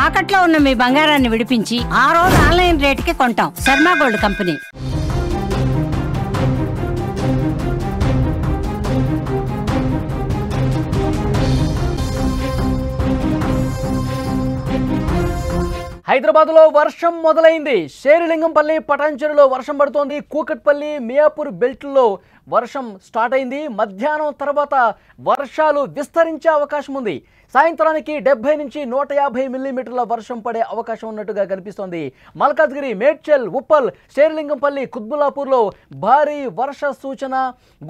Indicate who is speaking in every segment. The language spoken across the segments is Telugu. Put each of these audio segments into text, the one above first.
Speaker 1: తాకట్లో ఉన్న మీ బంగారాన్ని విడిపించి ఆ రోజు ఆన్లైన్ రేటుకి కొంటాం. Sharma gold company.
Speaker 2: హైదరాబాద్లో వర్షం మొదలైంది. శేరిలింగంపల్లి, పటాన్చెరులో వర్షం పడుతోంది. కూకట్పల్లి, మియాపూర్ బెల్ట్లో వర్షం స్టార్ట్ అయింది. మధ్యాహ్నం తర్వాత వర్షాలు విస్తరించే అవకాశం ఉంది. సాయంత్రానికి 70 నుంచి 150 మిల్లీమీటర్ల వర్షం పడే అవకాశం ఉన్నట్టుగా కనిపిస్తోంది. మల్కాజ్గిరి, మేడ్చల్, ఉప్పల్, శేరిలింగంపల్లి, కుత్బుల్లాపూర్లో భారీ వర్ష సూచన.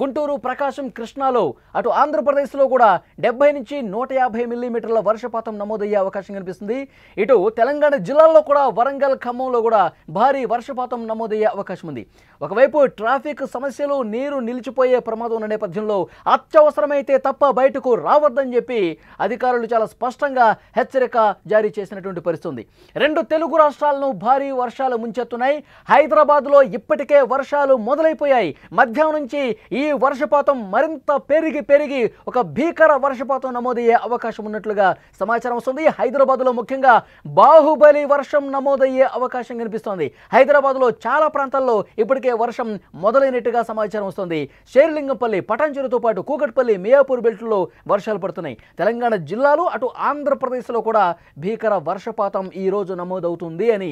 Speaker 2: గుంటూరు, ప్రకాశం, కృష్ణాలో, అటు ఆంధ్రప్రదేశ్లో కూడా 70 నుంచి 150 మిల్లీమీటర్ల వర్షపాతం నమోదయ్యే అవకాశం కనిపిస్తుంది. ఇటు తెలంగాణ జిల్లాల్లో కూడా వరంగల్, ఖమ్మంలో కూడా భారీ వర్షపాతం నమోదయ్యే అవకాశం ఉంది. ఒకవైపు ట్రాఫిక్ సమస్యలు, నీరు నిలిచిపోయే ప్రమాదం ఉన్న నేపథ్యంలో అత్యవసరమైతే తప్ప బయటకు రావద్దని చెప్పి అధికారులు చాలా స్పష్టంగా హెచ్చరిక జారీ చేసినటువంటి పరిస్థితి. 2 తెలుగు రాష్ట్రాలను భారీ వర్షాలు ముంచెత్తున్నాయి. హైదరాబాద్లో ఇప్పటికే వర్షాలు మొదలైపోయాయి. మధ్యాహ్నం నుంచి ఈ వర్షపాతం మరింత పెరిగి ఒక భీకర వర్షపాతం నమోదయ్యే అవకాశం ఉన్నట్లుగా సమాచారం వస్తుంది. హైదరాబాద్లో ముఖ్యంగా బాహుబలి వర్షం నమోదయ్యే అవకాశం కనిపిస్తోంది. హైదరాబాద్లో చాలా ప్రాంతాల్లో ఇప్పటికే వర్షం మొదలైనట్టుగా సమాచారం వస్తుంది. శేరిలింగంపల్లి, పటాన్చెరుతో పాటు కూకట్పల్లి, మియాపూర్ బెల్ట్లో వర్షాలు పడుతున్నాయి. తెలంగాణ జిల్లాలు, అటు ఆంధ్రప్రదేశ్లో కూడా భీకర వర్షపాతం ఈ రోజు నమోదవుతుంది అని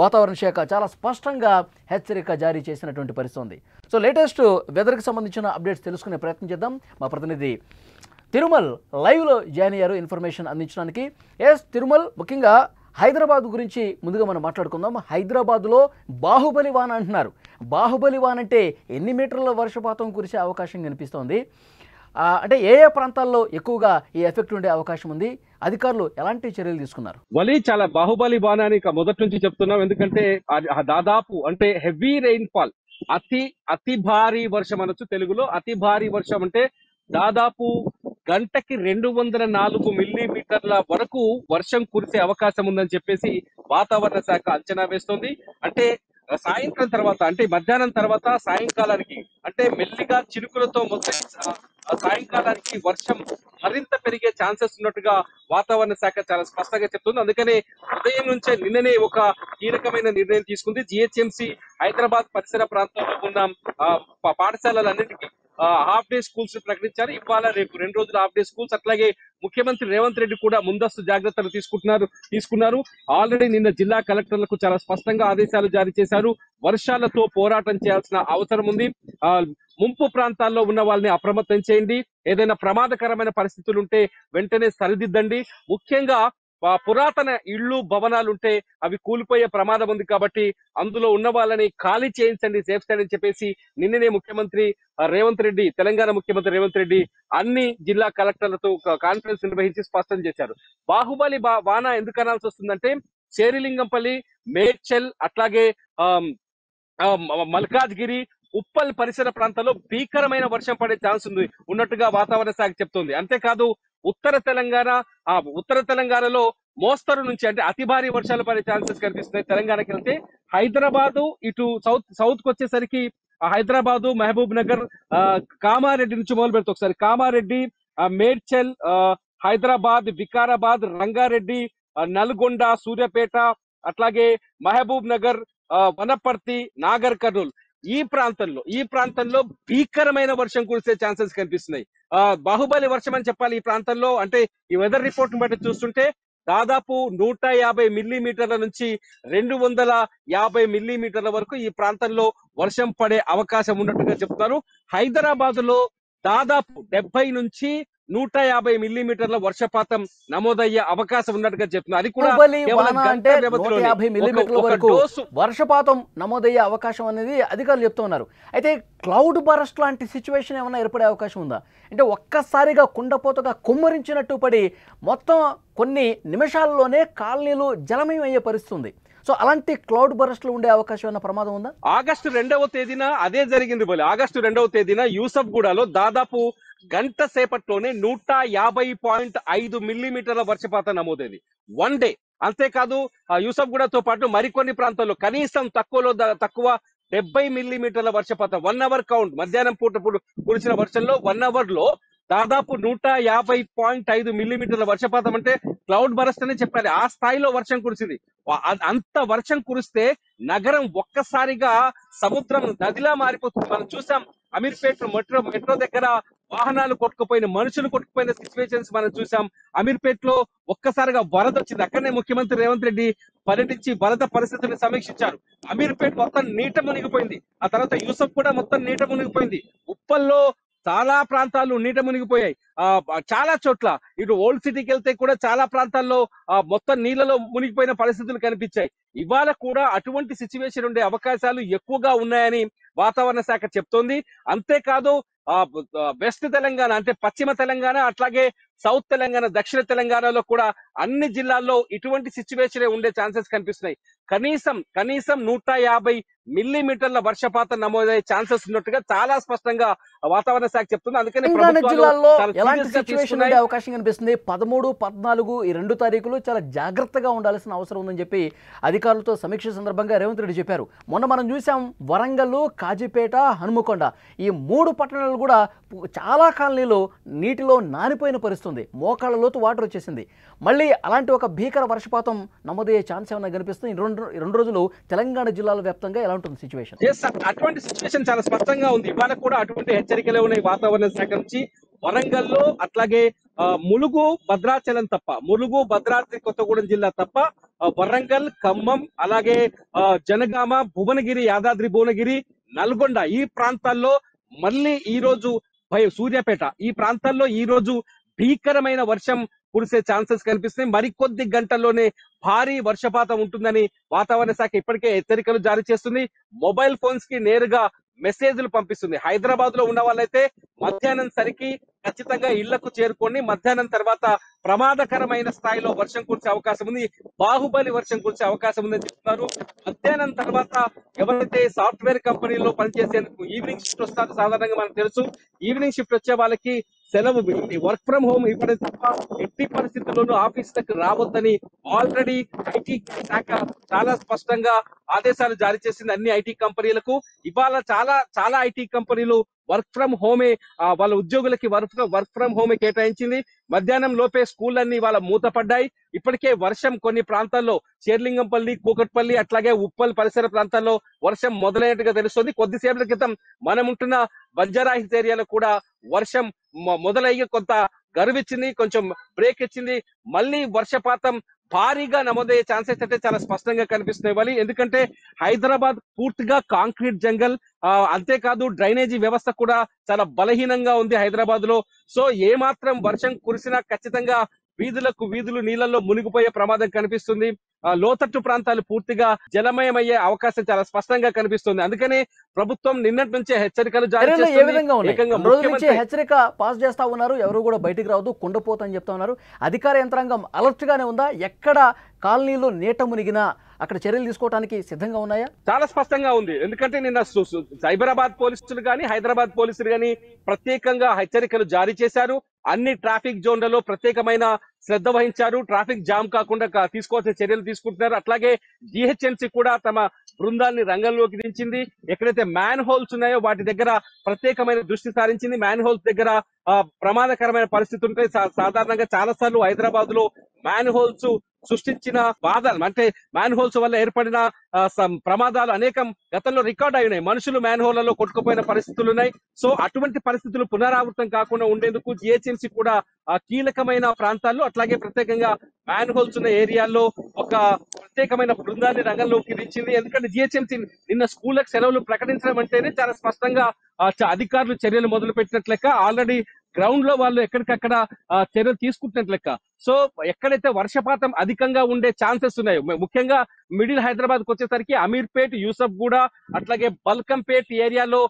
Speaker 2: వాతావరణ శాఖ చాలా స్పష్టంగా హెచ్చరిక జారీ చేసినటువంటి పరిస్థితి ఉంది. సో లేటెస్ట్ వెదర్కి సంబంధించిన అప్డేట్స్ తెలుసుకునే ప్రయత్నం చేద్దాం. మా ప్రతినిధి తిరుమల్ లైవ్లో జాయిన్ అయ్యారు ఇన్ఫర్మేషన్ అందించడానికి. తిరుమల్, ముఖ్యంగా హైదరాబాద్ గురించి ముందుగా మనం మాట్లాడుకుందాం. హైదరాబాద్లో బాహుబలి వాన అంటున్నారు. బాహుబలి వాన అంటే ఎన్ని మీటర్ల వర్షపాతం కురిసే అవకాశం కనిపిస్తోంది? అంటే ఏ ప్రాంతాల్లో ఎక్కువగా ఈ ఎఫెక్ట్ ఉండే అవకాశం ఉంది? అధికారులు ఎలాంటి చర్యలు తీసుకున్నారు?
Speaker 3: చాలా బాహుబలి వాన అని మొదటి నుంచి చెప్తున్నాం. ఎందుకంటే దాదాపు అంటే హెవీ రెయిన్ ఫాల్, అతి భారీ వర్షం అనొచ్చు తెలుగులో. అతి భారీ వర్షం అంటే దాదాపు గంటకి 204 మిల్లీమీటర్ల వరకు వర్షం కురిసే అవకాశం ఉందని చెప్పేసి వాతావరణ శాఖ అంచనా వేస్తోంది. అంటే సాయంత్రం తర్వాత, అంటే మధ్యాహ్నం తర్వాత సాయంకాలానికి, అంటే మెల్లిగా చినుకులతో మొదలై సాయంకాలానికి వర్షం మరింత పెరిగే ఛాన్సెస్ ఉన్నట్టుగా వాతావరణ శాఖ చాలా స్పష్టంగా చెప్తుంది. అందుకనే ఉదయం నుంచే నిన్ననే ఒక కీలకమైన నిర్ణయం తీసుకుంది. జిహెచ్ఎంసీ హైదరాబాద్ పరిసర ప్రాంతాల్లో ఉన్న పాఠశాలలన్నింటికీ హాఫ్ డే స్కూల్స్ ప్రకటించారు. ఇవాళ రేపు 2 రోజులు హాఫ్ డే స్కూల్స్. అట్లాగే ముఖ్యమంత్రి రేవంత్ రెడ్డి కూడా ముందస్తు జాగ్రత్తలు తీసుకున్నారు. ఆల్రెడీ నిన్న జిల్లా కలెక్టర్లకు చాలా స్పష్టంగా ఆదేశాలు జారీ చేశారు. వర్షాలతో పోరాటం చేయాల్సిన అవసరం ఉంది. ముంపు ప్రాంతాల్లో ఉన్న వాళ్ళని అప్రమత్తం చేయండి. ఏదైనా ప్రమాదకరమైన పరిస్థితులు ఉంటే వెంటనే సరిదిద్దండి. ముఖ్యంగా పురాతన ఇళ్లు, భవనాలు ఉంటే అవి కూలిపోయే ప్రమాదం ఉంది కాబట్టి అందులో ఉన్న వాళ్ళని ఖాళీ చేయించండి, సేఫ్ సైడ్ అని చెప్పేసి నిన్ననే ముఖ్యమంత్రి రేవంత్ రెడ్డి, తెలంగాణ ముఖ్యమంత్రి రేవంత్ రెడ్డి అన్ని జిల్లా కలెక్టర్లతో కాన్ఫరెన్స్ నిర్వహించి స్పష్టం చేశారు. బాహుబలి వాన ఎందుకు అనాల్సి వస్తుందంటే శేరిలింగంపల్లి, మేడ్చల్, అట్లాగే మల్కాజ్గిరి, ఉప్పల్ పరిసర ప్రాంతాల్లో భీకరమైన వర్షం పడే ఛాన్స్ ఉన్నట్టుగా వాతావరణ శాఖ చెప్తోంది. అంతేకాదు ఉత్తర తెలంగాణలో మోస్తరు నుంచి, అంటే అతి భారీ వర్షాలు పడే ఛాన్సెస్ కనిపిస్తున్నాయి. తెలంగాణకి వెళ్తే హైదరాబాదు, ఇటు సౌత్ కు వచ్చేసరికి హైదరాబాదు, మహబూబ్ నగర్, కామారెడ్డి నుంచి మొదలు పెడితే ఒకసారి కామారెడ్డి, మేడ్చల్, హైదరాబాద్, వికారాబాద్, రంగారెడ్డి, నల్గొండ, సూర్యాపేట, అట్లాగే మహబూబ్ నగర్, వనపర్తి, నాగర్ కర్నూల్ ఈ ప్రాంతంలో భీకరమైన వర్షం కురిసే ఛాన్సెస్ కనిపిస్తున్నాయి. బాహుబలి వర్షం అని చెప్పాలి ఈ ప్రాంతంలో. అంటే ఈ వెదర్ రిపోర్ట్ బట్టి చూస్తుంటే దాదాపు 150 మిల్లీమీటర్ల నుంచి 250 మిల్లీమీటర్ల వరకు ఈ ప్రాంతంలో వర్షం పడే అవకాశం ఉన్నట్టుగా చెప్తున్నారు. హైదరాబాద్ లో దాదాపు 70 నుంచి 150 మిల్లీమీటర్ల వర్షపాతం నమోదయ్యే అవకాశం ఉన్నట్టుగా చెప్తున్నారు. అది కూడా
Speaker 2: 150 మిల్లీమీటర్ల వరకు వర్షపాతం నమోదయ్యే అవకాశం అనేది అధికారులు చెప్తున్నారు. అయితే క్లౌడ్ బరస్ట్ లాంటి సిచ్యువేషన్ ఏమైనా ఏర్పడే అవకాశం ఉందా? అంటే ఒక్కసారిగా కుండపోతగా కుమ్మరించినట్టు పడి మొత్తం కొన్ని నిమిషాల్లోనే కాలనీలు జలమయం అయ్యే పరిస్థితి ఉంది. సో అలాంటి క్లౌడ్ బరస్ట్లు ఉండే అవకాశం ఉన్న ప్రమాదం ఉందా?
Speaker 3: ఆగస్టు 2వ తేదీన అదే జరిగింది. ఆగస్టు 2వ తేదీన యూసఫ్గూడలో దాదాపు గంట సేపట్లోనే 150.5 మిల్లీమీటర్ల వర్షపాతం నమోదైంది వన్ డే. అంతేకాదు యూసఫ్గూడతో పాటు మరికొన్ని ప్రాంతాల్లో కనీసం తక్కువ 70 మిల్లీమీటర్ల వర్షపాతం 1 అవర్ కౌంట్. మధ్యాహ్నం పూట కురిసిన వర్షంలో 1 అవర్ లో దాదాపు 150.5 మిల్లీమీటర్ల వర్షపాతం అంటే క్లౌడ్ బరస్ట్ అని చెప్పాలి. ఆ స్థాయిలో వర్షం కురిసింది. అంత వర్షం కురిస్తే నగరం ఒక్కసారిగా సముద్రం నదిలా మారిపోతుంది. మనం చూసాం అమీర్పేట మెట్రో దగ్గర వాహనాలు కొట్టుకుపోయిన, మనుషులు కొట్టుకుపోయిన సిచ్యువేషన్స్ మనం చూసాం. అమీర్పేటలో ఒక్కసారిగా వరద వచ్చింది. అక్కడనే ముఖ్యమంత్రి రేవంత్ రెడ్డి పర్యటించి వరద పరిస్థితులను సమీక్షించారు. అమీర్పేట మొత్తం నీట మునిగిపోయింది. ఆ తర్వాత యూసఫ్ కూడా మొత్తం నీట మునిగిపోయింది. ఉప్పల్లో చాలా ప్రాంతాలు నీట మునిగిపోయాయి. చాలా చోట్ల ఇటు ఓల్డ్ సిటీకి వెళ్తే కూడా చాలా ప్రాంతాల్లో మొత్తం నీళ్ళలో మునిగిపోయిన పరిస్థితులు కనిపించాయి. ఇవాళ కూడా అటువంటి సిచ్యువేషన్ ఉండే అవకాశాలు ఎక్కువగా ఉన్నాయని వాతావరణ శాఖ చెప్తోంది. అంతేకాదు వెస్ట్ తెలంగాణ అంటే పశ్చిమ తెలంగాణ, అట్లాగే సౌత్ తెలంగాణ, దక్షిణ తెలంగాణలో కూడా అన్ని జిల్లాల్లో ఇటువంటి సిచ్యువేషన్ ఉండే ఛాన్సెస్ కనిపిస్తున్నాయి. కనీసం 150 మిల్లీమీటర్ల వర్షపాతం నమోదయ్యే ఛాన్సెస్ ఉన్నట్టుగా చాలా స్పష్టంగా వాతావరణ శాఖ చెప్తుంది. అందుకని
Speaker 2: జిల్లాల్లో ఎలాంటి సిచ్యువేషన్ ఉండే అవకాశం కనిపిస్తుంది? 13, 14 ఈ 2 తారీఖులు చాలా జాగ్రత్తగా ఉండాల్సిన అవసరం ఉందని చెప్పి అధికారులతో సమీక్ష సందర్భంగా రేవంత్ రెడ్డి చెప్పారు. మొన్న మనం చూసాం వరంగల్, కాజీపేట, హనుమకొండ ఈ 3 పట్టణాలు కూడా చాలా కాలనీలో నీటిలో నానిపోయిన పరిస్థితుంది. మోకాళ్ళ లోతు వాటర్ వచ్చేసింది. మళ్ళీ అలాంటి ఒక భీకర వర్షపాతం నమోదయ్యే ఛాన్స్ ఏమైనా కనిపిస్తుంది? ఈ రెండు రోజులు తెలంగాణ జిల్లాల వ్యాప్తంగా ఎలా ఉంటుంది సిచ్యువేషన్?
Speaker 3: అటువంటి సిచ్యువేషన్ చాలా స్పష్టంగా ఉంది. ఇవాళ కూడా అటువంటి హెచ్చరికలే ఉన్నాయి వాతావరణ శాఖ నుంచి. వరంగల్లో అట్లాగే ములుగు, భద్రాచలం తప్ప, ములుగు, భద్రాద్రి కొత్తగూడెం జిల్లా తప్ప వరంగల్, ఖమ్మం, అలాగే జనగామ, భువనగిరి, యాదాద్రి భువనగిరి, నల్గొండ ఈ ప్రాంతాల్లో మళ్ళీ ఈ రోజు సూర్యాపేట ఈ ప్రాంతాల్లో ఈ రోజు భీకరమైన వర్షం కురిసే ఛాన్సెస్ కనిపిస్తున్నాయి. మరికొద్ది గంటల్లోనే భారీ వర్షపాతం ఉంటుందని వాతావరణ శాఖ ఇప్పటికే హెచ్చరికలు జారీ చేస్తుంది. మొబైల్ ఫోన్స్ కి నేరుగా మెసేజ్లు పంపిస్తుంది. హైదరాబాద్ లో ఉన్న వాళ్ళైతే మధ్యాహ్నం సరికి ఖచ్చితంగా ఇళ్లకు చేరుకొని మధ్యాహ్నం తర్వాత ప్రమాదకరమైన స్థాయిలో వర్షం కురిసే అవకాశం ఉంది. బాహుబలి వర్షం కురిసే అవకాశం ఉందని చెప్తున్నారు. మధ్యాహ్నం తర్వాత ఎవరైతే సాఫ్ట్వేర్ కంపెనీలో పనిచేసేందుకు ఈవినింగ్ షిఫ్ట్ వస్తారో సాధారణంగా మనకు తెలుసు. ఈవినింగ్ షిఫ్ట్ వచ్చే వాళ్ళకి సెలవు, వర్క్ ఫ్రం హోమ్ ఇవ్వడం తప్ప ఎట్టి పరిస్థితుల్లోనూ ఆఫీసులకు రావద్దని ఆల్రెడీ ఐటీ శాఖ చాలా స్పష్టంగా ఆదేశాలు జారీ చేసింది అన్ని ఐటీ కంపెనీలకు. ఇవాళ చాలా ఐటీ కంపెనీలు వర్క్ ఫ్రం హోమే వాళ్ళ ఉద్యోగులకి వర్క్ ఫ్రం హోమే కేటాయించింది. మధ్యాహ్నం లోపే స్కూళ్ళన్నీ వాళ్ళ మూతపడ్డాయి. ఇప్పటికే వర్షం కొన్ని ప్రాంతాల్లో షేర్లింగంపల్లి, కూకట్పల్లి, అట్లాగే ఉప్పల్ పరిసర ప్రాంతాల్లో వర్షం మొదలైనట్టుగా తెలుస్తుంది. కొద్దిసేపటి క్రితం మనం ఉంటున్న బంజారాహిల్స్ ఏరియాలో కూడా వర్షం మొదలయ్యి కొంత గరువిచ్చింది, కొంచెం బ్రేక్ ఇచ్చింది. మళ్ళీ వర్షపాతం భారీగా నమోదయ్యే ఛాన్సెస్ అయితే చాలా స్పష్టంగా కనిపిస్తున్నాయి. ఎందుకంటే హైదరాబాద్ పూర్తిగా కాంక్రీట్ జంగల్, అంతేకాదు డ్రైనేజీ వ్యవస్థ కూడా చాలా బలహీనంగా ఉంది హైదరాబాద్ లో. సో ఏమాత్రం వర్షం కురిసినా ఖచ్చితంగా వీధులు నీళ్లలో మునిగిపోయే ప్రమాదం కనిపిస్తుంది. లోతట్టు ప్రాంతాలు పూర్తిగా జలమయమయ్యే అవకాశం చాలా స్పష్టంగా కనిపిస్తుంది. అందుకని ప్రభుత్వం నిన్నటి నుంచే హెచ్చరికలు జారీ
Speaker 2: చేస్తుంది. హెచ్చరిక పాస్ చేస్తా ఉన్నారు, ఎవరు కూడా బయటికి రావద్దు, కుండపోతని చెప్తా ఉన్నారు. అధికార యంత్రాంగం అలర్ట్ గానే ఉందా? ఎక్కడ కాలనీలో నీట మునిగినా అక్కడ చర్యలు తీసుకోవడానికి సిద్ధంగా ఉన్నాయా?
Speaker 3: చాలా స్పష్టంగా ఉంది. ఎందుకంటే నిన్న సైబరాబాద్ పోలీసులు గాని, హైదరాబాద్ పోలీసులు గాని ప్రత్యేకంగా హెచ్చరికలు జారీ చేశారు. అన్ని ట్రాఫిక్ జోన్లలో ప్రత్యేకమైన శ్రద్ధ వహించారు. ట్రాఫిక్ జామ్ కాకుండా తీసుకోవాల్సిన చర్యలు తీసుకుంటున్నారు. అట్లాగే జిహెచ్ఎంసీ కూడా తమ బృందాన్ని రంగంలోకి దించింది. ఎక్కడైతే మ్యాన్ హోల్స్ ఉన్నాయో వాటి దగ్గర ప్రత్యేకమైన దృష్టి సారించింది. మ్యాన్ హోల్స్ దగ్గర ప్రమాదకరమైన పరిస్థితులు ఉంటాయి. సాధారణంగా చాలా సార్లు హైదరాబాద్ లో మ్యాన్ హోల్స్ సృష్టించిన బాధలు అంటే మ్యాన్ హోల్స్ వల్ల ఏర్పడిన ప్రమాదాలు అనేకం గతంలో రికార్డ్ అయి ఉన్నాయి. మనుషులు మ్యాన్ హోళ్లలో కొట్టుకుపోయిన పరిస్థితులు ఉన్నాయి. సో అటువంటి పరిస్థితులు పునరావృతం కాకుండా ఉండేందుకు జిహెచ్ఎంసీ కూడా కీలకమైన ప్రాంతాల్లో అట్లాగే ప్రత్యేకంగా మ్యాన్ హోల్స్ ఉన్న ఏరియాల్లో ఒక ప్రత్యేకమైన బృందాన్ని రంగంలోకి దించింది. ఎందుకంటే జిహెచ్ఎంసీ నిన్న స్కూళ్లకు సెలవులు ప్రకటించడం అంటేనే చాలా స్పష్టంగా అధికారులు చర్యలు మొదలు పెట్టినట్లు లెక్క. ఆల్రెడీ గ్రౌండ్ లో వాళ్ళు ఎక్కడికక్కడ చర్యలు తీసుకుంటున్నట్లు లెక్క. సో ఎక్కడైతే వర్షపాతం అధికంగా ఉండే ఛాన్సెస్ ఉన్నాయో, ముఖ్యంగా మిడిల్ హైదరాబాద్ కు వచ్చేసరికి అమీర్పేట్, యూసఫ్ గూడ, అట్లాగే బల్కంపేట్ ఏరియాలో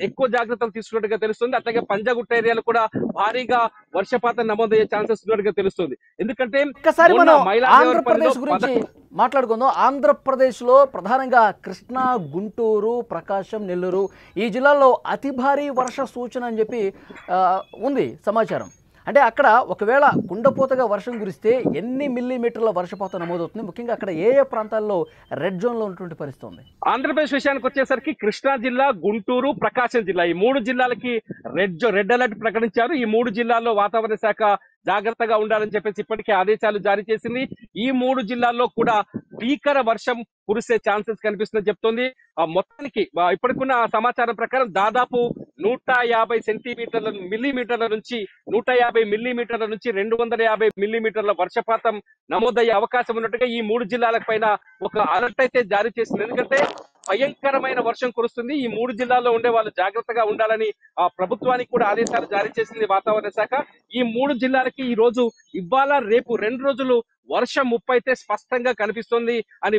Speaker 3: ఎక్కువ జాగ్రత్తలు తీసుకున్నట్టుగా తెలుస్తుంది. అట్లాగే పంజాగుట్ట ఏరియాలో కూడా భారీగా వర్షపాతం నమోదయ్యే ఛాన్సెస్ ఉన్నట్టుగా తెలుస్తుంది. ఎందుకంటే
Speaker 2: ఆంధ్రప్రదేశ్ గురించి మాట్లాడుకుందాం. ఆంధ్రప్రదేశ్ లో ప్రధానంగా కృష్ణా, గుంటూరు, ప్రకాశం, నెల్లూరు ఈ జిల్లాల్లో అతి భారీ వర్ష సూచన అని చెప్పి ఉంది సమాచారం. అంటే అక్కడ ఒకవేళ కుండపోతగా వర్షం కురిస్తే ఎన్ని మిల్లీమీటర్ల వర్షపాతం నమోదవుతుంది, ముఖ్యంగా అక్కడ ఏ ఏ ప్రాంతాల్లో రెడ్ జోన్లో ఉన్నటువంటి పరిస్థితి ఉంది?
Speaker 3: ఆంధ్రప్రదేశ్ విషయానికి వచ్చేసరికి కృష్ణా జిల్లా, గుంటూరు, ప్రకాశం జిల్లా ఈ 3 జిల్లాలకి రెడ్ అలర్ట్ ప్రకటించారు. ఈ 3 జిల్లాల్లో వాతావరణ శాఖ జాగ్రత్తగా ఉండాలని చెప్పేసి ఇప్పటికే ఆదేశాలు జారీ చేసింది. ఈ 3 జిల్లాల్లో కూడా భీకర వర్షం కురిసే ఛాన్సెస్ కనిపిస్తుందని చెప్తోంది. మొత్తానికి ఇప్పటికున్న సమాచారం ప్రకారం దాదాపు 150 మిల్లీమీటర్ల నుంచి 150 మిల్లీమీటర్ల నుంచి 250 మిల్లీమీటర్ల వర్షపాతం నమోదయ్యే అవకాశం ఉన్నట్టుగా ఈ 3 జిల్లాల పైన ఒక అలర్ట్ అయితే జారీ చేసింది. ఎందుకంటే భయంకరమైన వర్షం కురుస్తుంది. ఈ 3 జిల్లాల్లో ఉండే వాళ్ళు జాగ్రత్తగా ఉండాలని ఆ ప్రభుత్వానికి కూడా ఆదేశాలు జారీ చేసింది వాతావరణ శాఖ. ఈ 3 జిల్లాలకి ఈ రోజు ఇవాళ రేపు 2 రోజులు వర్షం ముప్పు అయితే స్పష్టంగా కనిపిస్తుంది అని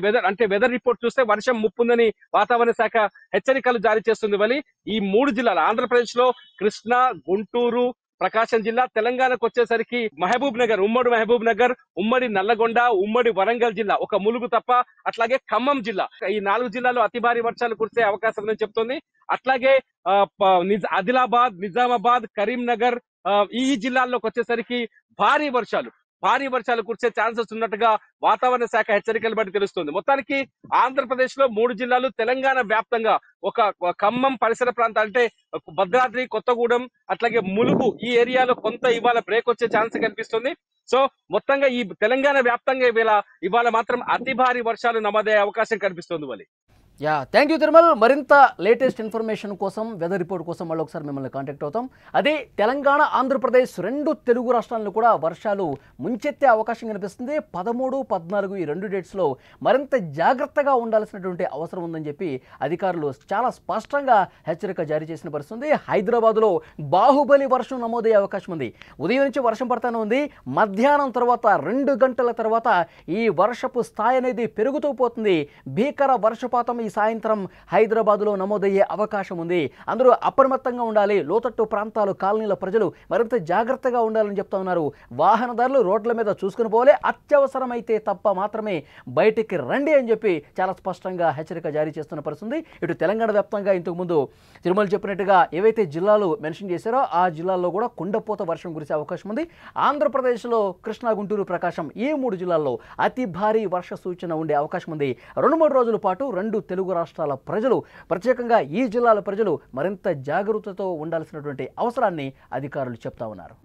Speaker 3: వెదర్ రిపోర్ట్ చూస్తే వర్షం ముప్పు ఉందని వాతావరణ శాఖ హెచ్చరికలు జారీ చేస్తుంది. వలి ఈ 3 జిల్లాలు ఆంధ్రప్రదేశ్ లో కృష్ణా, గుంటూరు, ప్రకాశం జిల్లా, తెలంగాణకు వచ్చేసరికి ఉమ్మడి మహబూబ్ నగర్, ఉమ్మడి నల్లగొండ, ఉమ్మడి వరంగల్ జిల్లా, ఒక ములుగు తప్ప, అట్లాగే ఖమ్మం జిల్లా, ఈ 4 జిల్లాలో అతి భారీ వర్షాలు కురిసే అవకాశం ఉందని చెప్తుంది. అట్లాగే ఆదిలాబాద్, నిజామాబాద్, కరీంనగర్ ఈ జిల్లాల్లోకి వచ్చేసరికి భారీ వర్షాలు కురిసే ఛాన్సెస్ ఉన్నట్టుగా వాతావరణ శాఖ హెచ్చరికలు బట్టి తెలుస్తుంది. మొత్తానికి ఆంధ్రప్రదేశ్ లో 3 జిల్లాలు, తెలంగాణ వ్యాప్తంగా ఒక ఖమ్మం పరిసర ప్రాంతాలు అంటే భద్రాద్రి, కొత్తగూడెం, అట్లాగే ములుగు ఈ ఏరియాలో కొంత ఇవాళ బ్రేక్ వచ్చే ఛాన్స్ కనిపిస్తుంది. సో మొత్తంగా ఈ తెలంగాణ వ్యాప్తంగా ఇవాళ మాత్రం అతి భారీ వర్షాలు నమోదయ్యే అవకాశం కనిపిస్తుంది. వలి
Speaker 2: థ్యాంక్ యూ తిరుమల్. మరింత లేటెస్ట్ ఇన్ఫర్మేషన్ కోసం, వెదర్ రిపోర్ట్ కోసం మళ్ళీ ఒకసారి మిమ్మల్ని కాంటాక్ట్ అవుతాం. అదే తెలంగాణ, ఆంధ్రప్రదేశ్ 2 తెలుగు రాష్ట్రాలను కూడా వర్షాలు ముంచెత్తే అవకాశం కనిపిస్తుంది. 13, 14 ఈ 2 డేట్స్లో మరింత జాగ్రత్తగా ఉండాల్సినటువంటి అవసరం ఉందని చెప్పి అధికారులు చాలా స్పష్టంగా హెచ్చరిక జారీ చేసిన పరిస్థితుంది. హైదరాబాద్లో బాహుబలి వర్షం నమోదయ్యే అవకాశం ఉంది. ఉదయం నుంచి వర్షం పడతానే ఉంది. మధ్యాహ్నం తర్వాత 2 గంటల తర్వాత ఈ వర్షపు స్థాయి అనేది పెరుగుతూ పోతుంది. భీకర వర్షపాతం ఈ సాయంత్రం హైదరాబాద్లో నమోదయ్యే అవకాశం ఉంది. అందరూ అప్రమత్తంగా ఉండాలి. లోతట్టు ప్రాంతాలు, కాలనీల ప్రజలు మరింత జాగ్రత్తగా ఉండాలని చెప్తా ఉన్నారు. వాహనదారులు రోడ్ల మీద చూసుకుని పోలే, అత్యవసరమైతే తప్ప మాత్రమే బయటికి రండి అని చెప్పి చాలా స్పష్టంగా హెచ్చరిక జారీ చేస్తున్న పరిస్థితి. ఇటు తెలంగాణ వ్యాప్తంగా ఇంతకుముందు తిరుమల చెప్పినట్టుగా ఏవైతే జిల్లాలు మెన్షన్ చేశారో ఆ జిల్లాల్లో కూడా కుండపోత వర్షం కురిసే అవకాశం ఉంది. ఆంధ్రప్రదేశ్లో కృష్ణా, గుంటూరు, ప్రకాశం ఈ 3 జిల్లాల్లో అతి భారీ వర్ష సూచన ఉండే అవకాశం ఉంది. 2-3 రోజుల పాటు 2 తెలుగు రాష్ట్రాల ప్రజలు, ప్రత్యేకంగా ఈ జిల్లాల ప్రజలు మరింత జాగరూకతతో ఉండాల్సినటువంటి అవసరాన్ని అధికారులు చెప్తా ఉన్నారు.